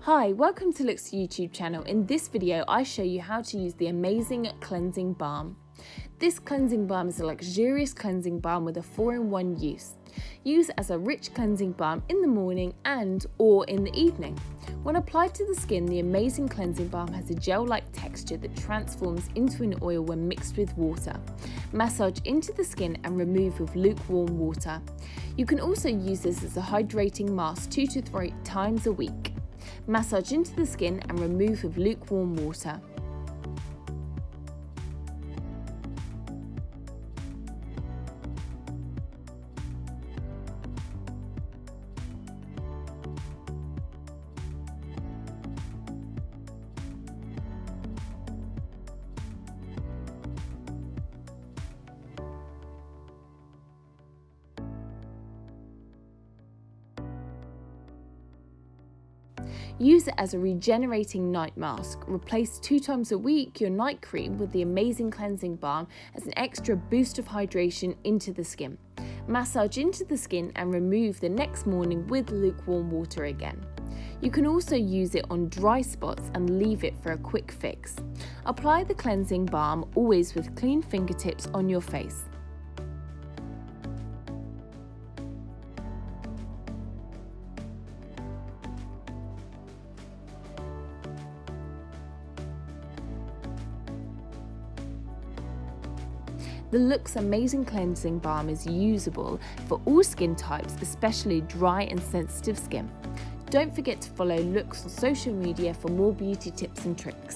Hi, welcome to LOOkX YouTube channel. In this video, I show you how to use the Amazing Cleansing Balm. This cleansing balm is a luxurious cleansing balm with a 4-in-1 use. Use as a rich cleansing balm in the morning or in the evening. When applied to the skin, the Amazing Cleansing Balm has a gel-like texture that transforms into an oil when mixed with water. Massage into the skin and remove with lukewarm water. You can also use this as a hydrating mask 2 to 3 times a week. Massage into the skin and remove with lukewarm water. Use it as a regenerating night mask. Replace 2 times a week your night cream with the Amazing Cleansing Balm as an extra boost of hydration into the skin. Massage into the skin and remove the next morning with lukewarm water again. You can also use it on dry spots and leave it for a quick fix. Apply the cleansing balm always with clean fingertips on your face. The LOOkX Amazing Cleansing Balm is usable for all skin types, especially dry and sensitive skin. Don't forget to follow LOOkX on social media for more beauty tips and tricks.